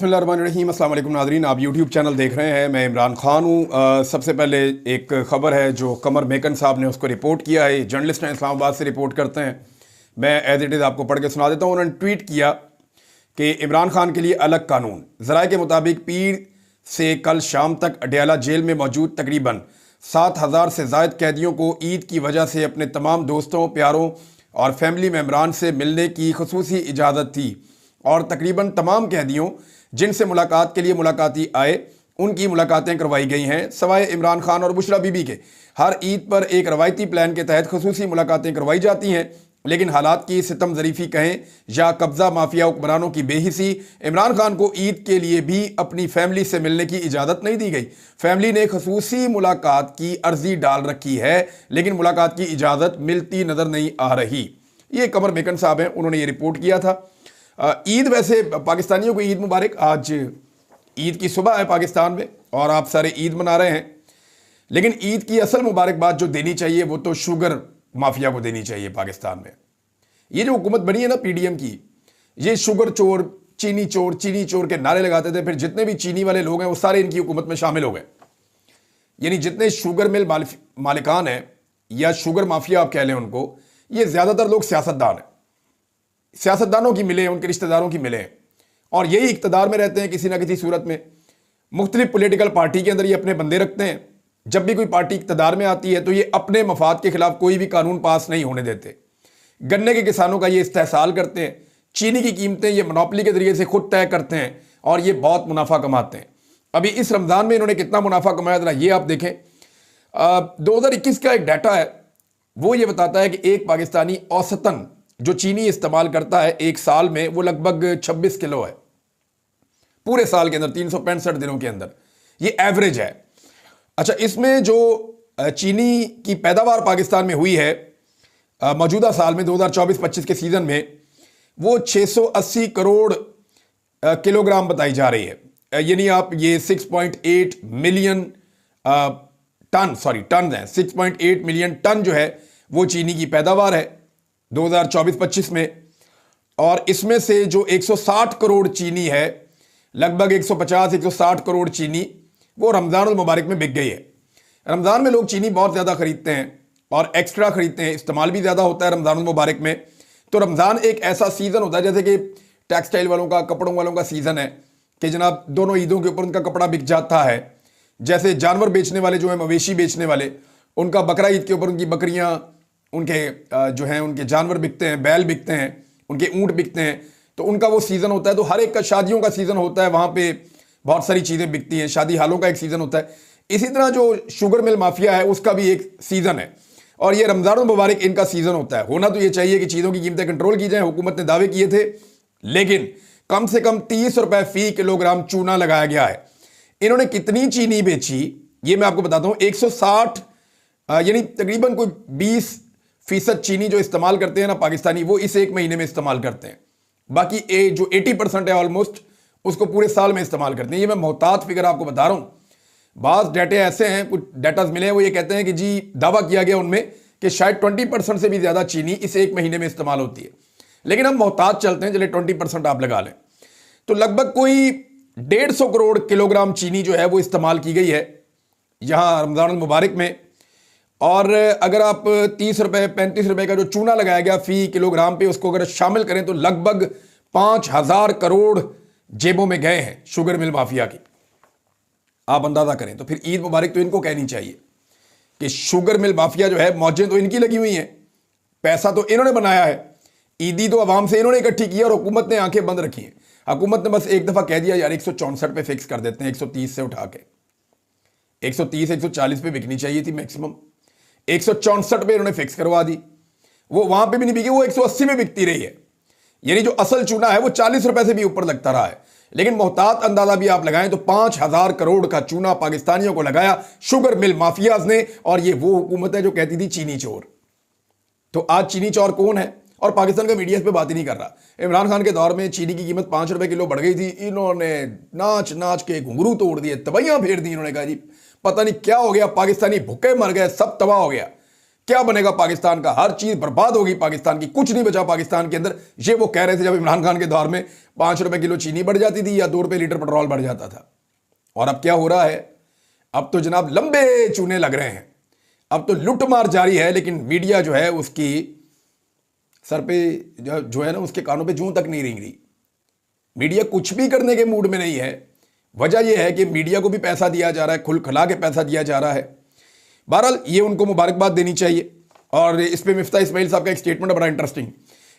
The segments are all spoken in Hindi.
बिस्मिल्लाहिर्रहमानिर्रहीम। अस्सलाम वालेकुम नाज़रीन, आप यूट्यूब चैनल देख रहे हैं। मैं इमरान खान हूँ। सबसे पहले एक ख़बर है जो कमर मेकन साहब ने उसको रिपोर्ट किया है। जर्नलिस्ट हैं, इस्लामाबाद से रिपोर्ट करते हैं। मैं एज इट इज़ आपको पढ़ के सुना देता हूँ। उन्होंने ट्वीट किया कि इमरान खान के लिए अलग कानून। ज़राए के मुताबिक पीर से कल शाम तक अडयाला जेल में मौजूद तकरीबन 7,000 से ज़ायद कैदियों को ईद की वजह से अपने तमाम दोस्तों, प्यारों और फैमिली मेम्बरान से मिलने की खुसूसी इजाज़त थी और तकरीबन तमाम कैदियों जिनसे मुलाकात के लिए मुलाकाती आए उनकी मुलाकातें करवाई गई हैं। सवाए इमरान खान और बुशरा बीबी के हर ईद पर एक रवायती प्लान के तहत खुसूसी मुलाकातें करवाई जाती हैं, लेकिन हालात की सितम ज़रीफ़ी कहें या कब्ज़ा माफिया हुक्मरानों की बेहिसी, इमरान खान को ईद के लिए भी अपनी फैमिली से मिलने की इजाज़त नहीं दी गई। फैमिली ने खुसूसी मुलाकात की अर्जी डाल रखी है, लेकिन मुलाकात की इजाज़त मिलती नज़र नहीं आ रही। ये कमर मेकन साहब हैं, उन्होंने ये रिपोर्ट किया था। ईद, वैसे पाकिस्तानियों को ईद मुबारक। आज ईद की सुबह है पाकिस्तान में और आप सारे ईद मना रहे हैं, लेकिन ईद की असल मुबारकबाद जो देनी चाहिए वो तो शुगर माफिया को देनी चाहिए। पाकिस्तान में ये जो हुकूमत बनी है ना पीडीएम की, ये शुगर चोर, चीनी चोर के नारे लगाते थे। फिर जितने भी चीनी वाले लोग हैं वो सारे इनकी हुकूमत में शामिल हो गए। यानी जितने शुगर मिल मालिकान हैं या शुगर माफिया आप कह लें उनको, ये ज़्यादातर लोग सियासतदान हैं। सियासतदानों की मिले, उनके रिश्तेदारों की मिले, और यही इक़्तिदार में रहते हैं किसी ना किसी सूरत में। मुख्तलिफ पॉलिटिकल पार्टी के अंदर ये अपने बंदे रखते हैं। जब भी कोई पार्टी इक़्तिदार में आती है तो ये अपने मफाद के खिलाफ कोई भी कानून पास नहीं होने देते। गन्ने के किसानों का ये इस्तेहसाल करते हैं। चीनी की कीमतें ये मोनोपोली के जरिए से खुद तय करते हैं और ये बहुत मुनाफा कमाते हैं। अभी इस रमज़ान में इन्होंने कितना मुनाफा कमाया जरा ये आप देखें। 2021 का एक डाटा है, वो ये बताता है कि एक पाकिस्तानी औसतन जो चीनी इस्तेमाल करता है एक साल में, वो लगभग 26 किलो है। पूरे साल के अंदर 365 दिनों के अंदर ये एवरेज है। अच्छा, इसमें जो चीनी की पैदावार पाकिस्तान में हुई है मौजूदा साल में 2024-25 के सीजन में, वो 680 करोड़ किलोग्राम बताई जा रही है। यानी आप ये 6.8 मिलियन टन है। 6.8 मिलियन टन जो है वो चीनी की पैदावार है 2024-25 में। और इसमें से जो 160 करोड़ चीनी है, लगभग 150-160 करोड़ चीनी वो रमज़ान उल मुबारक में बिक गई है। रमज़ान में लोग चीनी बहुत ज़्यादा ख़रीदते हैं और एक्स्ट्रा ख़रीदते हैं, इस्तेमाल भी ज़्यादा होता है रमज़ान उल मुबारक में। तो रमज़ान एक ऐसा सीज़न होता है जैसे कि टेक्सटाइल वालों का, कपड़ों वालों का सीज़न है कि जनाब दोनों ईदों के ऊपर उनका कपड़ा बिक जाता है। जैसे जानवर बेचने वाले जो हैं, मवेशी बेचने वाले, उनका बकरा ईद के ऊपर उनकी बकरियाँ, उनके जो हैं उनके जानवर बिकते हैं, बैल बिकते हैं, उनके ऊँट बिकते हैं। तो उनका वो सीज़न होता है। तो हर एक का शादियों का सीज़न होता है, वहाँ पे बहुत सारी चीज़ें बिकती हैं। शादी हालों का एक सीज़न होता है। इसी तरह जो शुगर मिल माफिया है उसका भी एक सीज़न है, और ये रमज़ान मुबारक इनका सीज़न होता है। होना तो ये चाहिए कि चीज़ों की कीमतें कंट्रोल की जाए। हुकूमत ने दावे किए थे, लेकिन कम से कम 30 रुपए फी किलोग्राम चूना लगाया गया है। इन्होंने कितनी चीनी बेची ये मैं आपको बताता हूँ। 160 यानी तकरीबन कोई 20% चीनी जो इस्तेमाल करते हैं ना पाकिस्तानी, वो इस एक महीने में इस्तेमाल करते हैं। बाकी जो 80% है ऑलमोस्ट, उसको पूरे साल में इस्तेमाल करते हैं। ये मैं मोहतात फिगर आपको बता रहा हूँ। बाज़ डाटे ऐसे हैं, कुछ डाटाज मिले हैं, वो ये कहते हैं कि जी दावा किया गया उनमें कि शायद 20% से भी ज़्यादा चीनी इस एक महीने में इस्तेमाल होती है। लेकिन हम मोहतात चलते हैं, चले 20% आप लगा लें तो लगभग कोई 150 करोड़ किलोग्राम चीनी जो है वो इस्तेमाल की गई है यहाँ रमज़ान मुबारक में। और अगर आप 30 रुपये 35 रुपये का जो चूना लगाया गया फी किलोग्राम पे, उसको अगर शामिल करें तो लगभग 5,000 करोड़ जेबों में गए हैं शुगर मिल माफिया की। आप अंदाजा करें। तो फिर ईद मुबारक तो इनको कहनी चाहिए कि शुगर मिल माफिया जो है, मौजें तो इनकी लगी हुई हैं, पैसा तो इन्होंने बनाया है, ईदी तो आवाम से इन्होंने इकट्ठी की है और हुकूमत ने आंखें बंद रखी हैं। हुकूमत ने बस एक दफ़ा कह दिया यार 164 पे फिक्स कर देते हैं, 130 से उठा के 130-140 पे बिकनी चाहिए थी मैक्सिमम, 164 पे इन्होंने फिक्स करवा दी। वो वहां पे भी नहीं बिकी, वो 180 में बिकती रही है। यानी जो असल चूना है वो 40 रुपए से भी ऊपर लगता रहा है। लेकिन मोहतात अंदाजा भी आप लगाएं तो 5,000 करोड़ का चूना पाकिस्तानियों को लगाया शुगर मिल माफियाज ने। और ये वो हुकूमत है जो कहती थी चीनी चोर। तो आज चीनी चोर कौन है? और पाकिस्तान का मीडिया इस पे बात ही नहीं कर रहा। इमरान खान के दौर में चीनी की कीमत 5 रुपए किलो बढ़ गई थी, इन्होंने नाच नाच के घुंघरू तोड़ दिए, तबैयां फेर दी। इन्होंने कहा जी पता नहीं क्या हो गया, पाकिस्तानी भूखे मर गए, सब तबाह हो गया। क्या बनेगा पाकिस्तान का, हर चीज बर्बाद होगी पाकिस्तान की, कुछ नहीं बचा पाकिस्तान के अंदर। ये वो कह रहे थे जब इमरान खान के दौर में 5 रुपए किलो चीनी बढ़ जाती थी या 2 रुपए लीटर पेट्रोल बढ़ जाता था। और अब क्या हो रहा है, अब तो जनाब लंबे चूने लग रहे हैं, अब तो लुटमार जारी है। लेकिन मीडिया जो है उसकी सर पे जो है ना, उसके कानों पे जूं तक नहीं रेंग रही। मीडिया कुछ भी करने के मूड में नहीं है। वजह यह है कि मीडिया को भी पैसा दिया जा रहा है, खुल खला के पैसा दिया जा रहा है। बहरहाल ये उनको मुबारकबाद देनी चाहिए। और इस पे मिफ्ता इस्माइल साहब का एक स्टेटमेंट बड़ा इंटरेस्टिंग।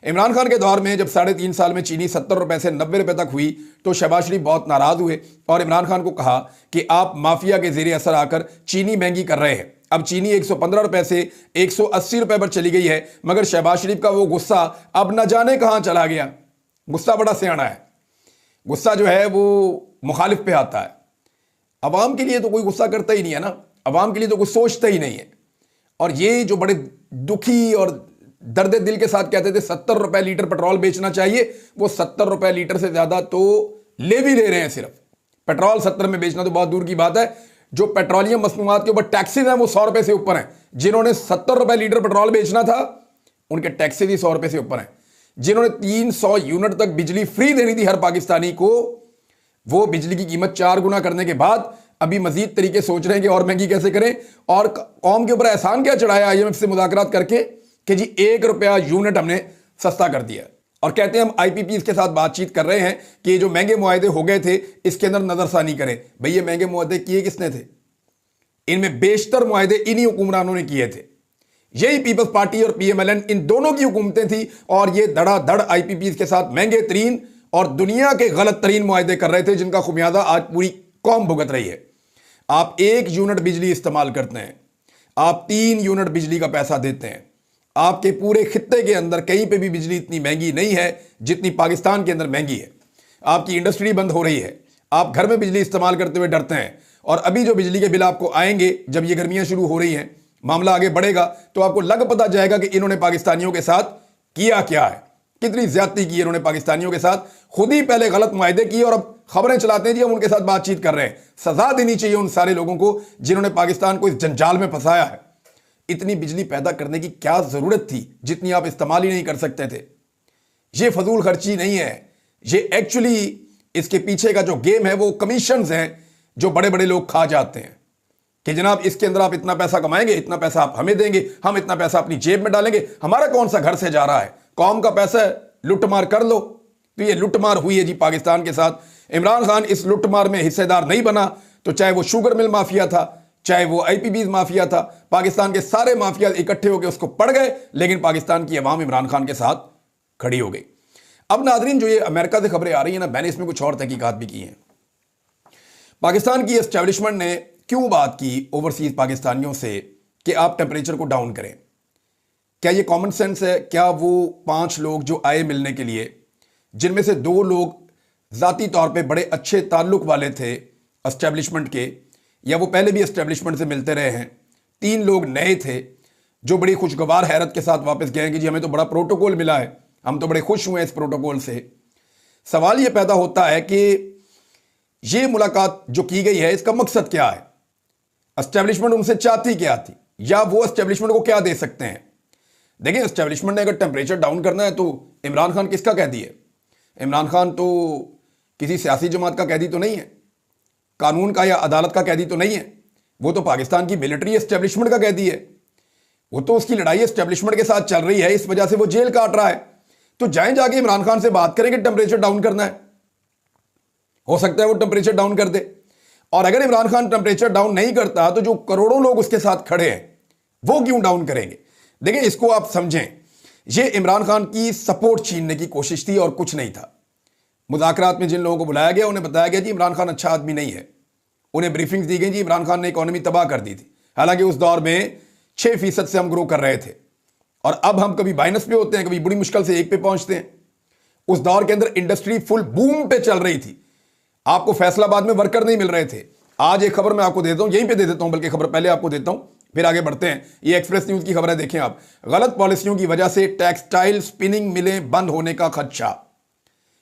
इमरान खान के दौर में जब 3.5 साल में चीनी 70 रुपए से 90 रुपए तक हुई तो शहबाज शरीफ बहुत नाराज हुए और इमरान खान को कहा कि आप माफिया के जेर असर आकर चीनी महंगी कर रहे हैं। अब चीनी 115 रुपए से 180 रुपए पर चली गई है, मगर शहबाज शरीफ का वो गुस्सा अब न जाने कहां चला गया। गुस्सा बड़ा सियाना है, गुस्सा जो है वो मुखालिफ पे आता है। अवाम के लिए तो कोई गुस्सा करता ही नहीं है ना, अवाम के लिए तो कुछ सोचता ही नहीं है। और ये जो बड़े दुखी और दर्द दिल के साथ कहते थे 70 रुपए लीटर पेट्रोल बेचना चाहिए, वो 70 रुपए लीटर से ज्यादा तो ले भी ले रहे हैं। सिर्फ पेट्रोल 70 में बेचना तो बहुत दूर की बात है, जो पेट्रोलियम मसनूआत के ऊपर टैक्सेस हैं वो 100 रुपए से ऊपर हैं। जिन्होंने 70 रुपए लीटर पेट्रोल बेचना था उनके टैक्सेस ही 100 रुपए से ऊपर हैं। जिन्होंने 300 यूनिट तक बिजली फ्री देनी थी हर पाकिस्तानी को, वो बिजली की कीमत 4 गुना करने के बाद अभी मजीद तरीके सोच रहे हैं कि और महंगी कैसे करें। और कौम के ऊपर एहसान क्या चढ़ाया IMF से मुज़ाकरात करके कि जी 1 रुपया यूनिट हमने सस्ता कर दिया। और कहते हैं हम IPPs के साथ बातचीत कर रहे हैं कि ये जो महंगे मुआहदे हो गए थे इसके अंदर नजरसानी करें। भाई ये महंगे मुआहदे किए किसने थे? इनमें बेशतर मुआहदे इन्हीं हुक्मरानों ने किए थे। यही पीपल्स पार्टी और PMLN, इन दोनों की हुकूमतें थी और ये धड़ाधड़ IPPs के साथ महंगे तरीन और दुनिया के गलत तरीन मुआहदे कर रहे थे, जिनका खुमियाजा आज पूरी कौम भुगत रही है। आप 1 यूनिट बिजली इस्तेमाल करते हैं, आप 3 यूनिट बिजली का पैसा देते हैं। आपके पूरे खित्ते के अंदर कहीं पे भी बिजली इतनी महंगी नहीं है जितनी पाकिस्तान के अंदर महंगी है। आपकी इंडस्ट्री बंद हो रही है, आप घर में बिजली इस्तेमाल करते हुए डरते हैं। और अभी जो बिजली के बिल आपको आएंगे, जब ये गर्मियां शुरू हो रही हैं, मामला आगे बढ़ेगा तो आपको लग पता जाएगा कि इन्होंने पाकिस्तानियों के साथ किया क्या है, कितनी ज्यादती की इन्होंने पाकिस्तानियों के साथ। खुद ही पहले गलत मुआहदे किए और अब खबरें चलाते हैं जी हम उनके साथ बातचीत कर रहे हैं। सजा देनी चाहिए उन सारे लोगों को जिन्होंने पाकिस्तान को इस जंजाल में फंसाया है। इतनी बिजली पैदा करने की क्या जरूरत थी जितनी आप इस्तेमाल ही नहीं कर सकते थे? ये फजूल खर्ची नहीं है, ये एक्चुअली इसके पीछे का जो गेम है वो कमीशंस हैं जो बड़े बड़े लोग खा जाते हैं कि जनाब इसके अंदर आप इतना पैसा कमाएंगे, इतना पैसा आप हमें देंगे, हम इतना पैसा अपनी जेब में डालेंगे। हमारा कौन सा घर से जा रहा है? कौम का पैसा है, लुटमार कर लो। तो ये लुटमार हुई है जी पाकिस्तान के साथ। इमरान खान इस लुटमार में हिस्सेदार नहीं बना तो चाहे वो शुगर मिल माफिया था, चाहे वो IPPs माफिया था, पाकिस्तान के सारे माफिया इकट्ठे होकर उसको पड़ गए, लेकिन पाकिस्तान की अवाम इमरान खान के साथ खड़ी हो गई। अब नाजरीन, जो ये अमेरिका से खबरें आ रही है ना, मैंने इसमें कुछ और तहकीकात भी की हैं। पाकिस्तान की एस्टेब्लिशमेंट ने क्यों बात की ओवरसीज पाकिस्तानियों से कि आप टेम्परेचर को डाउन करें? क्या ये कॉमन सेंस है? क्या वो 5 लोग जो आए मिलने के लिए, जिनमें से 2 लोग ज़ाती तौर पे बड़े अच्छे ताल्लुक वाले थे एस्टेब्लिशमेंट के, या वो पहले भी एस्टेब्लिशमेंट से मिलते रहे हैं, 3 लोग नए थे जो बड़ी खुशगवार हैरत के साथ वापस गए कि जी हमें तो बड़ा प्रोटोकॉल मिला है, हम तो बड़े खुश हुए इस प्रोटोकॉल से। सवाल ये पैदा होता है कि ये मुलाकात जो की गई है इसका मकसद क्या है? एस्टेब्लिशमेंट उनसे चाहती क्या थी, या वो एस्टेब्लिशमेंट को क्या दे सकते हैं? देखिए, एस्टेब्लिशमेंट ने अगर टेम्परेचर डाउन करना है तो इमरान खान किसका कैदी है? इमरान खान तो किसी सियासी जमात का कैदी तो नहीं है, कानून का या अदालत का कैदी तो नहीं है। वो तो पाकिस्तान की मिलिट्री एस्टेब्लिशमेंट का कैदी है। वो तो उसकी लड़ाई एस्टेब्लिशमेंट के साथ चल रही है, इस वजह से वो जेल काट रहा है। तो जाएं जाके इमरान खान से बात करें कि टेम्परेचर डाउन करना है, हो सकता है वो टेम्परेचर डाउन कर दे। और अगर इमरान खान टेम्परेचर डाउन नहीं करता तो जो करोड़ों लोग उसके साथ खड़े हैं वो क्यों डाउन करेंगे? देखिए, इसको आप समझें, ये इमरान खान की सपोर्ट छीनने की कोशिश थी और कुछ नहीं था। मुज़ाकरात में जिन लोगों को बुलाया गया उन्हें बताया गया जी इमरान खान अच्छा आदमी नहीं है। उन्हें ब्रीफिंग्स दी गई जी इमरान खान ने इकोनॉमी तबाह कर दी थी। हालांकि उस दौर में 6% से हम ग्रो कर रहे थे और अब हम कभी माइनस पे होते हैं, कभी बड़ी मुश्किल से 1 पे पहुंचते हैं। उस दौर के अंदर इंडस्ट्री फुल बूम पे चल रही थी, आपको फैसलाबाद में वर्कर नहीं मिल रहे थे। आज एक खबर मैं आपको देता हूं, यहीं पे दे देता हूं, बल्कि खबर पहले आपको देता हूं फिर आगे बढ़ते हैं। ये एक्सप्रेस न्यूज की खबर है, देखें आप। गलत पॉलिसियों की वजह से टेक्सटाइल स्पिनिंग मिलें बंद होने का खदशा।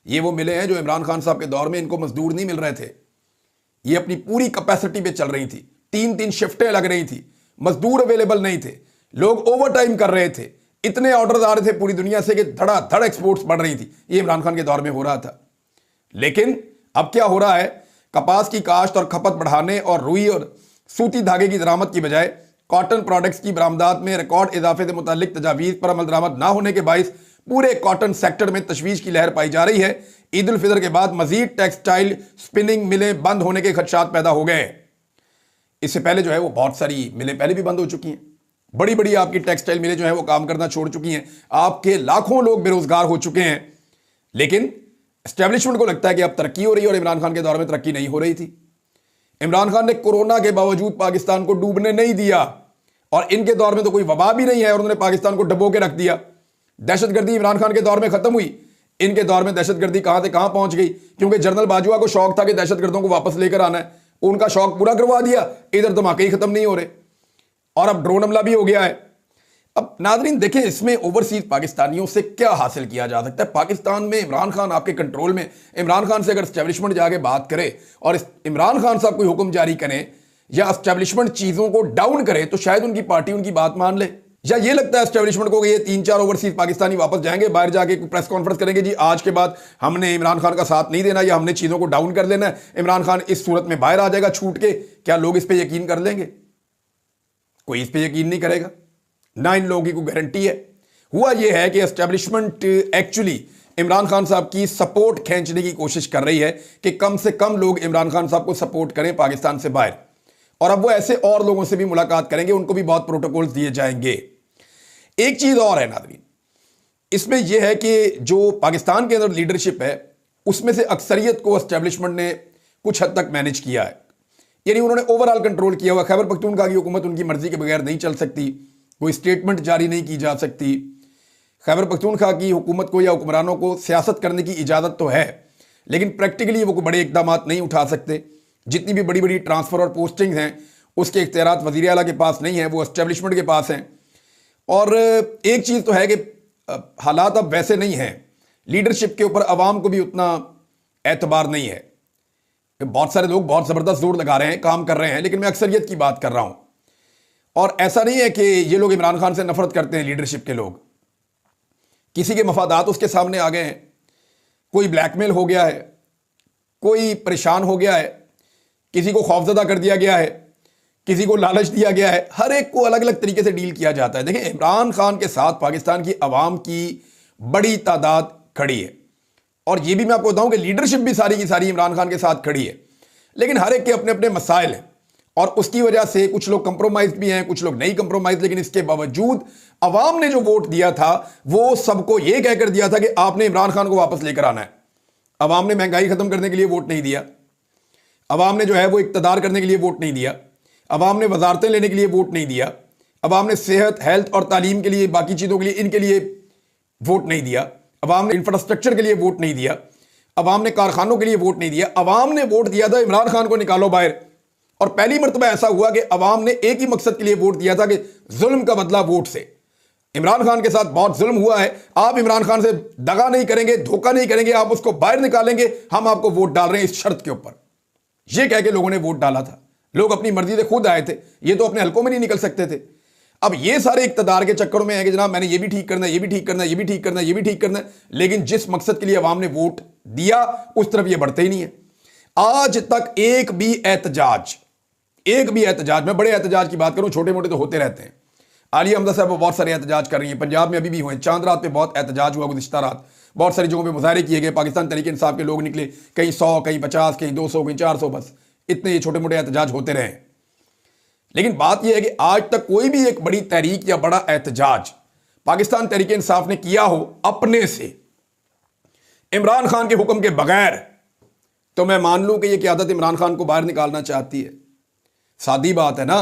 ये वो मिले हैं जो इमरान खान साहब के दौर में इनको मजदूर नहीं मिल रहे थे, ये अपनी पूरी कैपेसिटी पे चल रही थी, 3-3 शिफ्टें लग रही थी, मजदूर अवेलेबल नहीं थे, लोग ओवर टाइम कर रहे थे, इतने ऑर्डर आ रहे थे पूरी दुनिया से कि धड़ाधड़ एक्सपोर्ट्स बढ़ रही थी। ये इमरान खान के दौर में हो रहा था। लेकिन अब क्या हो रहा है, कपास की काश्त और खपत बढ़ाने और रुई और सूती धागे की दरामद की बजाय कॉटन प्रोडक्ट्स की बरामदात में रिकॉर्ड इजाफे से मुतालिक तजावीज़ पर अमल दरामद ना होने के बायस पूरे कॉटन सेक्टर में तशवीश की लहर पाई जा रही है। ईद उल फितर के बाद मजीद टेक्सटाइल स्पिनिंग मिलें बंद होने के खदशात पैदा हो गए हैं। इससे पहले जो है वो बहुत सारी मिलें पहले भी बंद हो चुकी हैं। बड़ी बड़ी आपकी टेक्सटाइल मिलें जो है वो काम करना छोड़ चुकी हैं। आपके लाखों लोग बेरोजगार हो चुके हैं। लेकिन एस्टेब्लिशमेंट को लगता है कि अब तरक्की हो रही है और इमरान खान के दौर में तरक्की नहीं हो रही थी। इमरान खान ने कोरोना के बावजूद पाकिस्तान को डूबने नहीं दिया और इनके दौर में तो कोई वबा भी नहीं है और उन्होंने पाकिस्तान को डबो के रख दिया। दहशतगर्दी इमरान खान के दौर में खत्म हुई, इनके दौर में दहशतगर्दी कहां से कहां पहुंच गई, क्योंकि जनरल बाजवा को शौक था कि दहशतगर्दों को वापस लेकर आना है। उनका शौक पूरा करवा दिया, इधर धमाके ही खत्म नहीं हो रहे और अब ड्रोन हमला भी हो गया है। अब नाजरीन देखें, इसमें ओवरसीज पाकिस्तानियों से क्या हासिल किया जा सकता है। पाकिस्तान में इमरान खान आपके कंट्रोल में, इमरान खान से अगर एस्टेब्लिशमेंट जाके बात करे और इमरान खान साहब कोई हुक्म जारी करें या एस्टेब्लिशमेंट चीजों को डाउन करे तो शायद उनकी पार्टी उनकी बात मान ले। या ये लगता है एस्टेब्लिशमेंट को कि ये 3-4 ओवरसीज पाकिस्तानी वापस जाएंगे, बाहर जाके प्रेस कॉन्फ्रेंस करेंगे, जी आज के बाद हमने इमरान खान का साथ नहीं देना या हमने चीजों को डाउन कर देना है, इमरान खान इस सूरत में बाहर आ जाएगा छूट के। क्या लोग इस पर यकीन कर लेंगे? कोई इस पर यकीन नहीं करेगा, ना इन लोगों की कोई गारंटी है। हुआ यह है कि एस्टेब्लिशमेंट एक्चुअली इमरान खान साहब की सपोर्ट खींचने की कोशिश कर रही है कि कम से कम लोग इमरान खान साहब को सपोर्ट करें पाकिस्तान से बाहर। और अब वो ऐसे और लोगों से भी मुलाकात करेंगे, उनको भी बहुत प्रोटोकॉल्स दिए जाएंगे। एक चीज और है नाज़रीन, इसमें यह है कि जो पाकिस्तान के अंदर लीडरशिप है उसमें से अक्सरियत को एस्टेब्लिशमेंट ने कुछ हद तक मैनेज किया है, यानी उन्होंने ओवरऑल कंट्रोल किया हुआ। खैबर पख्तूनख्वा की हुकूमत उनकी मर्जी के बगैर नहीं चल सकती, कोई स्टेटमेंट जारी नहीं की जा सकती। खैबर पख्तूनख्वा की हुकूमत को या हुक्मरानों को सियासत करने की इजाज़त तो है, लेकिन प्रैक्टिकली वो बड़े इकदाम नहीं उठा सकते। जितनी भी बड़ी बड़ी ट्रांसफ़र और पोस्टिंग हैं उसके इख्तियारात वज़ीर आला के पास नहीं है, वो एस्टेब्लिशमेंट के पास हैं। और एक चीज़ तो है कि हालात अब वैसे नहीं हैं, लीडरशिप के ऊपर अवाम को भी उतना एतबार नहीं है। बहुत सारे लोग बहुत ज़बरदस्त जोर लगा रहे हैं, काम कर रहे हैं, लेकिन मैं अक्सरियत की बात कर रहा हूँ। और ऐसा नहीं है कि ये लोग इमरान खान से नफरत करते हैं। लीडरशिप के लोग, किसी के मफादात उसके सामने आ गए हैं, कोई ब्लैकमेल हो गया है, कोई परेशान हो गया है, किसी को खौफजदा कर दिया गया है, किसी को लालच दिया गया है। हर एक को अलग अलग तरीके से डील किया जाता है। देखिए, इमरान खान के साथ पाकिस्तान की आवाम की बड़ी तादाद खड़ी है और ये भी मैं आपको बताऊं कि लीडरशिप भी सारी की सारी इमरान खान के साथ खड़ी है, लेकिन हर एक के अपने अपने मसाइल हैं और उसकी वजह से कुछ लोग कंप्रोमाइज भी हैं, कुछ लोग नहीं कंप्रोमाइज। लेकिन इसके बावजूद अवाम ने जो वोट दिया था वो सबको यह कहकर दिया था कि आपने इमरान खान को वापस लेकर आना है। अवाम ने महंगाई खत्म करने के लिए वोट नहीं दिया, अवाम ने जो है वो इक्तदार करने के लिए वोट नहीं दिया, अवाम ने वजारतें लेने के लिए वोट नहीं दिया, अवाम ने सेहत, हेल्थ और तालीम के लिए, बाकी चीज़ों के लिए, इनके लिए वोट नहीं दिया, अवाम ने इंफ्रास्ट्रक्चर के लिए वोट नहीं दिया, अवाम ने कारखानों के लिए वोट नहीं दिया। अवाम ने वोट दिया था इमरान खान को निकालो बाहर। और पहली मरतबा ऐसा हुआ कि अवाम ने एक ही मकसद के लिए वोट दिया था कि जुल्म का बदला वोट से। इमरान खान के साथ बहुत जुल्म हुआ है, आप इमरान खान से दगा नहीं करेंगे, धोखा नहीं करेंगे, आप उसको बाहर निकालेंगे, हम आपको वोट डाल रहे हैं इस शर्त के ऊपर। यह कह के लोगों ने वोट डाला था। लोग अपनी मर्जी से खुद आए थे, ये तो अपने हलकों में नहीं निकल सकते थे। अब ये सारे इक्तदार के चक्करों में है कि जनाब मैंने ये भी ठीक करना है, ये भी ठीक करना है, ये भी ठीक करना है, ये भी ठीक करना है, लेकिन जिस मकसद के लिए अवाम ने वोट दिया उस तरफ ये बढ़ते ही नहीं है। आज तक एक भी एहतजाज, मैं बड़े एहतजाज की बात करूं, छोटे मोटे तो होते रहते हैं। आलिया हमजा साहब बहुत सारे एहतजाज कर रही हैं, पंजाब में अभी भी हुए, चांद रात पे बहुत एहतजाज हुआ, गुज़िश्ता रात बहुत सारी जगहों पे मुजाहरे किए गए, पाकिस्तान तहरीक इंसाफ के लोग निकले, कहीं 100, कहीं 50, कहीं 200, कहीं 400, बस इतने ये छोटे मोटे एहतजाज होते रहे। लेकिन बात यह है कि आज तक कोई भी एक बड़ी तहरीक या बड़ा एहतजाज पाकिस्तान तहरीक इंसाफ ने किया हो अपने से, इमरान खान के हुक्म के बगैर, तो मैं मान लूं कि यह क़यादत इमरान खान को बाहर निकालना चाहती है। सादी बात है ना।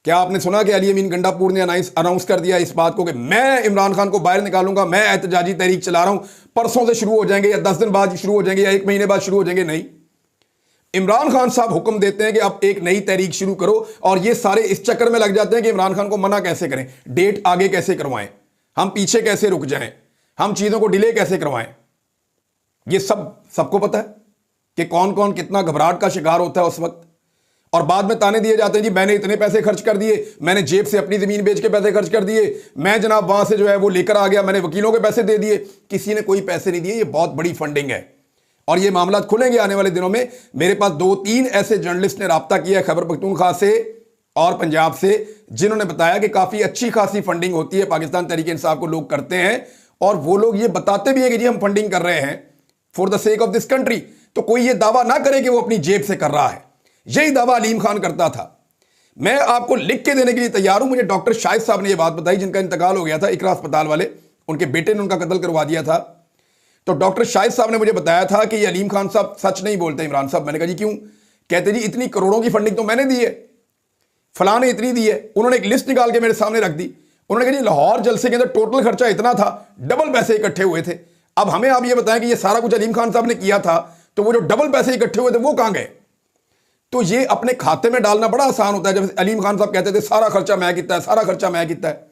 क्या आपने सुना कि अली अमीन गंडापुर ने अनाउंस कर दिया इस बात को कि मैं इमरान खान को बाहर निकालूंगा, मैं एहतजाजी तहरीक चला रहा हूं, परसों से शुरू हो जाएंगे या 10 दिन बाद शुरू हो जाएंगे या 1 महीने बाद शुरू हो जाएंगे? नहीं, इमरान खान साहब हुक्म देते हैं कि आप एक नई तहरीक शुरू करो और ये सारे इस चक्कर में लग जाते हैं कि इमरान खान को मना कैसे करें, डेट आगे कैसे करवाएं, हम पीछे कैसे रुक जाएं, हम चीजों को डिले कैसे करवाएं। ये सबको पता है कि कौन कौन कितना घबराहट का शिकार होता है उस वक्त। और बाद में ताने दिए जाते हैं जी मैंने इतने पैसे खर्च कर दिए, मैंने जेब से अपनी जमीन बेच के पैसे खर्च कर दिए, मैं जनाब वहां से जो है वो लेकर आ गया, मैंने वकीलों के पैसे दे दिए। किसी ने कोई पैसे नहीं दिए, ये बहुत बड़ी फंडिंग है और ये मामला खुलेंगे आने वाले दिनों में। मेरे पास 2-3 ऐसे जर्नलिस्ट ने राब्ता किया खैबर पख्तूनख्वा से और पंजाब से, जिन्होंने बताया कि काफी अच्छी खासी फंडिंग होती है, पाकिस्तान तहरीक इंसाफ को लोग करते हैं और वो लोग ये बताते भी हैं कि जी हम फंडिंग कर रहे हैं for the sake of this country. तो कोई ये दावा ना करे कि वो अपनी जेब से कर रहा है, यही दावा अलीम खान करता था। मैं आपको लिख के देने के लिए तैयार हूं। मुझे डॉक्टर शाहिद साहब ने यह बात बताई, जिनका इंतकाल हो गया था, इकरा अस्पताल वाले, उनके बेटे ने उनका कत्ल करवा दिया था। तो डॉक्टर शाहिद साहब ने मुझे बताया था कि ये अलीम खान साहब सच नहीं बोलते इमरान साहब। मैंने कहा जी क्यों? कहते जी इतनी करोड़ों की फंडिंग तो मैंने दी है, फलां ने इतनी दी है। उन्होंने एक लिस्ट निकाल के मेरे सामने रख दी। उन्होंने कहा जी लाहौर जलसे के अंदर टोटल खर्चा इतना था, डबल पैसे इकट्ठे हुए थे। अब हमें आप ये बताएं कि ये सारा कुछ अलीम खान साहब ने किया था, तो वो जो डबल पैसे इकट्ठे हुए थे वो कहां गए? तो ये अपने खाते में डालना बड़ा आसान होता है। जब अलीम खान साहब कहते थे सारा खर्चा मैं किया है, सारा खर्चा मैं किया है।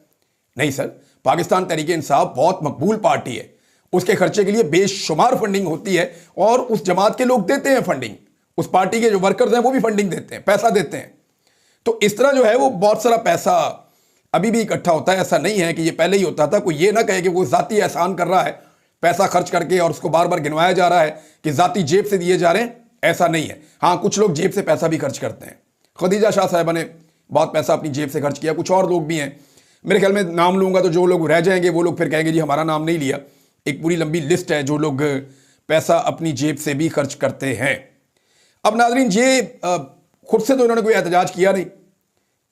नहीं सर, पाकिस्तान तहरीक इंसाफ बहुत मकबूल पार्टी है, उसके खर्चे के लिए बेशुमार फंडिंग होती है और उस जमात के लोग देते हैं फंडिंग, उस पार्टी के जो वर्कर्स हैं वो भी फंडिंग देते हैं, पैसा देते हैं। तो इस तरह जो है वो बहुत सारा पैसा अभी भी इकट्ठा होता है। ऐसा नहीं है कि ये पहले ही होता था। कोई ये ना कहे कि वो जाती एहसान कर रहा है पैसा खर्च करके और उसको बार बार गिनवाया जा रहा है कि जाती जेब से दिए जा रहे हैं, ऐसा नहीं है। हाँ, कुछ लोग जेब से पैसा भी खर्च करते हैं। खदीजा शाह साहिबा ने बहुत पैसा अपनी जेब से खर्च किया, कुछ और लोग भी हैं। मेरे ख्याल में नाम लूंगा तो जो लोग रह जाएंगे वो लोग फिर कहेंगे जी हमारा नाम नहीं लिया। एक पूरी लंबी लिस्ट है जो लोग पैसा अपनी जेब से भी खर्च करते हैं। अब नाजरीन, ये खुद से तो इन्होंने कोई एहतजाज किया नहीं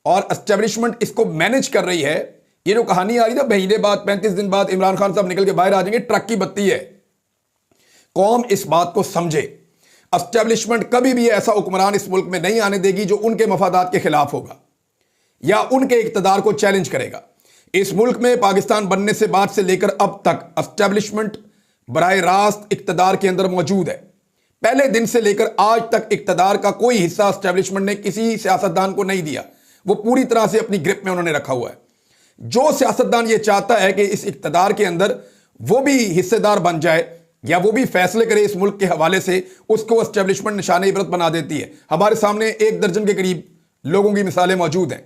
और एस्टेब्लिशमेंट इसको मैनेज कर रही है। ये जो कहानी आ रही था महीने बाद 35 दिन बाद इमरान खान साहब निकल के बाहर आ जाएंगे, ट्रक की बत्ती है। कौम इस बात को समझे, एस्टेब्लिशमेंट कभी भी ऐसा हुक्मरान इस मुल्क में नहीं आने देगी जो उनके मफादात के खिलाफ होगा या उनके इक्तदार को चैलेंज करेगा। इस मुल्क में पाकिस्तान बनने से बाद से लेकर अब तक एस्टेब्लिशमेंट बराह रास्त इक्तदार के अंदर मौजूद है। पहले दिन से लेकर आज तक इक्तदार का कोई हिस्सा एस्टेब्लिशमेंट ने किसी सियासतदान को नहीं दिया, वो पूरी तरह से अपनी ग्रिप में उन्होंने रखा हुआ है। जो सियासतदान ये चाहता है कि इस इक्तदार के अंदर वो भी हिस्सेदार बन जाए या वो भी फैसले करे इस मुल्क के हवाले से, उसको एस्टेब्लिशमेंट निशाने इबरत बना देती है। हमारे सामने 1 दर्जन के करीब लोगों की मिसालें मौजूद हैं।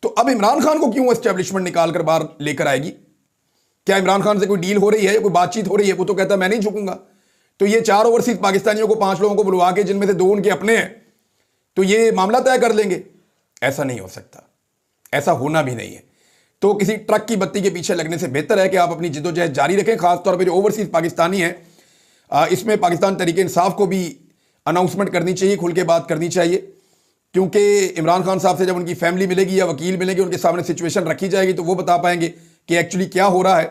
तो अब इमरान खान को क्यों एस्टेब्लिशमेंट निकाल कर बाहर लेकर आएगी? क्या इमरान खान से कोई डील हो रही है या कोई बातचीत हो रही है? वो तो कहता है मैं नहीं झुकूंगा। तो ये 4 ओवरसीज पाकिस्तानियों को 5 लोगों को बुलवा के, जिनमें से 2 उनके अपने हैं, तो ये मामला तय कर लेंगे? ऐसा नहीं हो सकता, ऐसा होना भी नहीं है। तो किसी ट्रक की बत्ती के पीछे लगने से बेहतर है कि आप अपनी जिद्दोजहद जारी रखें। खासतौर पर जो ओवरसीज पाकिस्तानी हैं, इसमें पाकिस्तान तहरीक इंसाफ को भी अनाउंसमेंट करनी चाहिए, खुल के बात करनी चाहिए। क्योंकि इमरान खान साहब से जब उनकी फैमिली मिलेगी या वकील मिलेंगे, उनके सामने सिचुएशन रखी जाएगी, तो वो बता पाएंगे कि एक्चुअली क्या हो रहा है।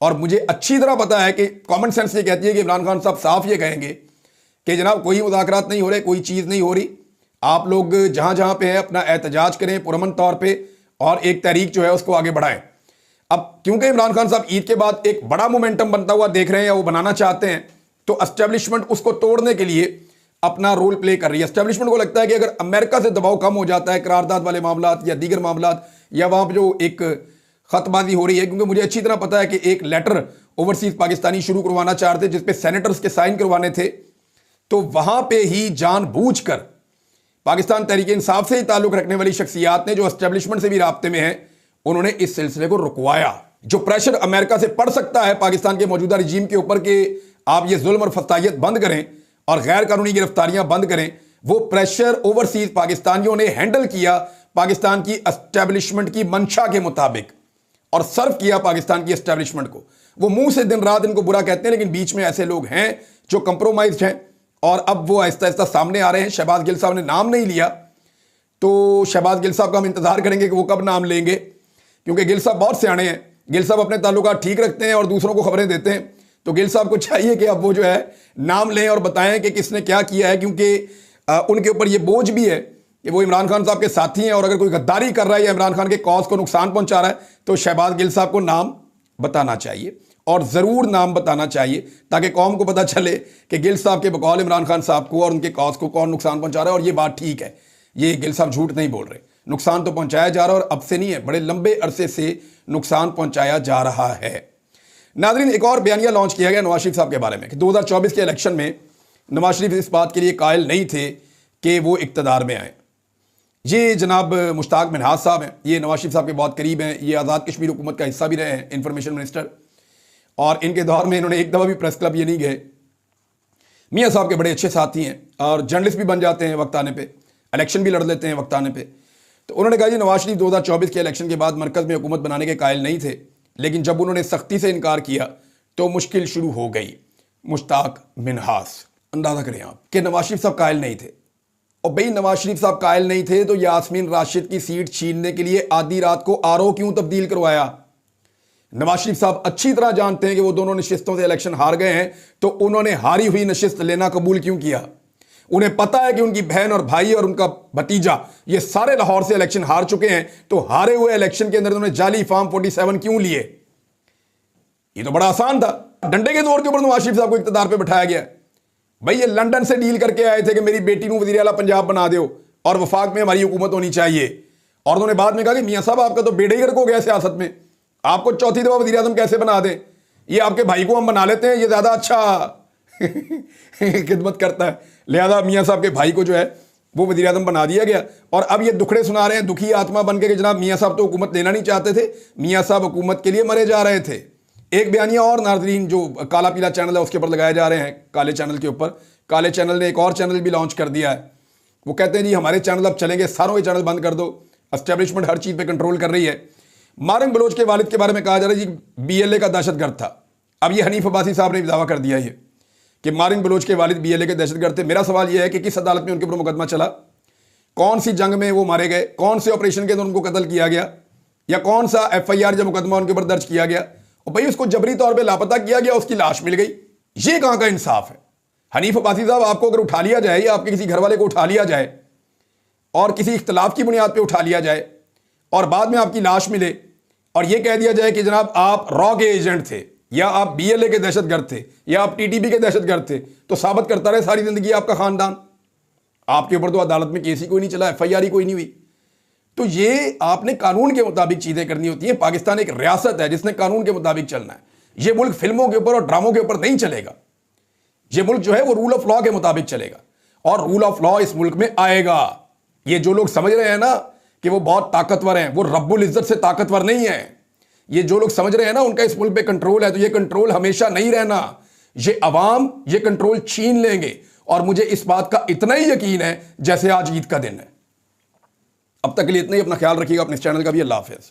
और मुझे अच्छी तरह पता है कि कॉमन सेंस ये कहती है कि इमरान खान साहब साफ ये कहेंगे कि जनाब कोई मुज़ाकरात नहीं हो रहे, कोई चीज़ नहीं हो रही, आप लोग जहां जहां पे हैं अपना एहतजाज करें पुरअमन तौर पे और एक तहरीक जो है उसको आगे बढ़ाएं। अब क्योंकि इमरान खान साहब ईद के बाद एक बड़ा मोमेंटम बनता हुआ देख रहे हैं या वो बनाना चाहते हैं, तो एस्टेब्लिशमेंट उसको तोड़ने के लिए अपना रोल प्ले कर रही है। एस्टेब्लिशमेंट को लगता है कि अगर अमेरिका से दबाव कम हो जाता है करारदाद वाले मामलात या दीगर मामलात, या वहां पर जो एक खतबाजी हो रही है, क्योंकि मुझे अच्छी तरह पता है कि एक लेटर ओवरसीज पाकिस्तानी शुरू करवाना चाह रहे थे जिसपे सेनेटर्स के साइन करवाने थे, तो वहां पे ही जानबूझकर पाकिस्तान तहरीक इंसाफ से ही ताल्लुक रखने वाली शख्सियात ने, जो एस्टेब्लिशमेंट से भी राब्ते में है, उन्होंने इस सिलसिले को रुकवाया। जो प्रेशर अमेरिका से पड़ सकता है पाकिस्तान के मौजूदा रजीम के ऊपर कि आप ये जुल्म और फसाइयत बंद करें और गैर कानूनी गिरफ्तारियां बंद करें, वो प्रेशर ओवरसीज पाकिस्तानियों ने हैंडल किया पाकिस्तान की एस्टेब्लिशमेंट की मंशा के मुताबिक और सर्व किया पाकिस्तान की एस्टेब्लिशमेंट को। वो मुंह से दिन रात इनको बुरा कहते हैं, लेकिन बीच में ऐसे लोग हैं जो कंप्रोमाइज्ड हैं और अब वो आहिस्ता आहिस्ता सामने आ रहे हैं। शहबाज गिल साहब ने नाम नहीं लिया, तो शहबाज गिल साहब का हम इंतजार करेंगे कि वो कब नाम लेंगे, क्योंकि गिल साहब बहुत सियाणे हैं। गिल साहब अपने ताल्लुकात ठीक रखते हैं और दूसरों को खबरें देते हैं। तो गिल साहब को चाहिए कि अब वो जो है नाम लें और बताएं कि किसने क्या किया है, क्योंकि उनके ऊपर ये बोझ भी है कि वो इमरान खान साहब के साथी हैं और अगर कोई गद्दारी कर रहा है या इमरान खान के कॉज को नुकसान पहुंचा रहा है तो शहबाज गिल साहब को नाम बताना चाहिए और ज़रूर नाम बताना चाहिए, ताकि कौम को पता चले कि गिल साहब के बकौल इमरान खान साहब को और उनके कॉज को कौन नुकसान पहुंचा रहा है। और ये बात ठीक है, ये गिल साहब झूठ नहीं बोल रहे, नुकसान तो पहुंचाया जा रहा है और अब से नहीं है, बड़े लंबे अरसे से नुकसान पहुंचाया जा रहा है। नाज़रीन, एक और बयानिया लॉन्च किया गया नवाज शरीफ साहब के बारे में कि 2024 के इलेक्शन में नवाज शरीफ इस बात के लिए कायल नहीं थे कि वो इक्तदार में आए। ये जनाब मुश्ताक मिन्हाज साहब हैं, ये नवाज शरीफ साहब के बहुत करीब हैं, ये आज़ाद कश्मीर हुकूमत का हिस्सा भी रहे हैं, इंफॉर्मेशन मिनिस्टर। और इनके दौर में इन्होंने एक दफ़ा भी प्रेस क्लब ये नहीं गए। मियाँ साहब के बड़े अच्छे साथी हैं और जर्नलिस्ट भी बन जाते हैं वक्त आने पे, इलेक्शन भी लड़ लेते हैं वक्त आने पे। तो उन्होंने कहा जी नवाज शरीफ 2024 के इलेक्शन के बाद मरकज़ में हुकूमत बनाने के कायल नहीं थे, लेकिन जब उन्होंने सख्ती से इनकार किया तो मुश्किल शुरू हो गई। मुश्ताक मिन्हाज। अंदाज़ा करें आप कि नवाज शरीफ साहब कायल नहीं थे। और भाई नवाज शरीफ साहब कायल नहीं थे तो यास्मीन राशिद की सीट छीनने के लिए आधी रात को आरओ क्यों तब्दील करवाया? नवाज शरीफ साहब अच्छी तरह जानते हैं कि वो दोनों नशिस्तों से इलेक्शन हार गए हैं, तो उन्होंने हारी हुई नशिस्त लेना कबूल क्यों किया? उन्हें पता है कि उनकी बहन और भाई और उनका भतीजा ये सारे लाहौर से इलेक्शन हार चुके हैं, तो हारे हुए इलेक्शन के अंदर उन्होंने जाली फॉर्म 47 क्यों लिए? ये तो बड़ा आसान था। डंडे के जोर के ऊपर नवाज शरीफ साहब को इख्तियार पे बैठाया गया। भाई ये लंदन से डील करके आए थे कि मेरी बेटी को वज़ीर आला पंजाब बना दो और वफाक में हमारी हुकूमत होनी चाहिए। और उन्होंने बाद में कहा कि मियाँ साहब आपका तो बेड़े ही गर्क हो गया सियासत में, आपको चौथी दफा वज़ीर आज़म कैसे बना दें? ये आपके भाई को हम बना लेते हैं, ये ज़्यादा अच्छा खिदमत करता है। लिहाजा मियाँ साहब के भाई को जो है वो वज़ीर आज़म बना दिया गया। और अब ये दुखड़े सुना रहे हैं दुखी आत्मा बन के कि जनाब मियाँ साहब तो हुकूमत लेना नहीं चाहते थे, मियाँ साहब हुकूमत के लिए मरे जा रहे थे। एक बयानिया और नाज़रीन जो काला पीला चैनल है उसके ऊपर लगाए जा रहे हैं, काले चैनल के ऊपर। काले चैनल ने एक और चैनल भी लॉन्च कर दिया है। वो कहते हैं जी हमारे चैनल अब चलेंगे, सारों के चैनल बंद कर दो, एस्टेब्लिशमेंट हर चीज़ पे कंट्रोल कर रही है। मारिंग बलोच के वालिद के बारे में कहा जा रहा है जी बीएलए का दहशतगर्द था। अब ये हनीफ अब्बासी साहब ने दावा कर दिया ये कि मारिंग बलोच के वालिद बीएलए के दहशतगर्द थे। मेरा सवाल यह है कि किस अदालत में उनके ऊपर मुकदमा चला, कौन सी जंग में वो मारे गए, कौन से ऑपरेशन के अंदर उनको कत्ल किया गया, या कौन सा एफआईआर या मुकदमा उनके ऊपर दर्ज किया गया? और भाई उसको जबरी तौर पर लापता किया गया, उसकी लाश मिल गई। ये कहाँ का इंसाफ है? हनीफ अब्बासी साहब आपको अगर उठा लिया जाए या आपके किसी घर वाले को उठा लिया जाए और किसी इख्तलाफ की बुनियाद पर उठा लिया जाए और बाद में आपकी लाश मिले और यह कह दिया जाए कि जनाब आप रॉ के एजेंट थे या आप बीएलए के दहशतगर्द थे या आप टीटीपी के दहशतगर्द थे, तो साबित करता रहे सारी जिंदगी आपका खानदान। आपके ऊपर तो अदालत में केस ही कोई नहीं चला, एफआईआर ही कोई नहीं हुई। तो ये आपने कानून के मुताबिक चीजें करनी होती है। पाकिस्तान एक रियासत है जिसने कानून के मुताबिक चलना है। ये मुल्क फिल्मों के ऊपर और ड्रामों के ऊपर नहीं चलेगा। ये मुल्क जो है वो रूल ऑफ लॉ के मुताबिक चलेगा और रूल ऑफ लॉ इस मुल्क में आएगा। ये जो लोग समझ रहे हैं ना कि वो बहुत ताकतवर हैं, वो रब्बुल इज्जत से ताकतवर नहीं है। ये जो लोग समझ रहे हैं ना उनका इस मुल्क पे कंट्रोल है, तो ये कंट्रोल हमेशा नहीं रहना। ये अवाम ये कंट्रोल छीन लेंगे। और मुझे इस बात का इतना ही यकीन है जैसे आज ईद का दिन है। अब तक के लिए इतना ही। अपना ख्याल रखिएगा, अपने चैनल का भी। अल्लाह हाफिज़।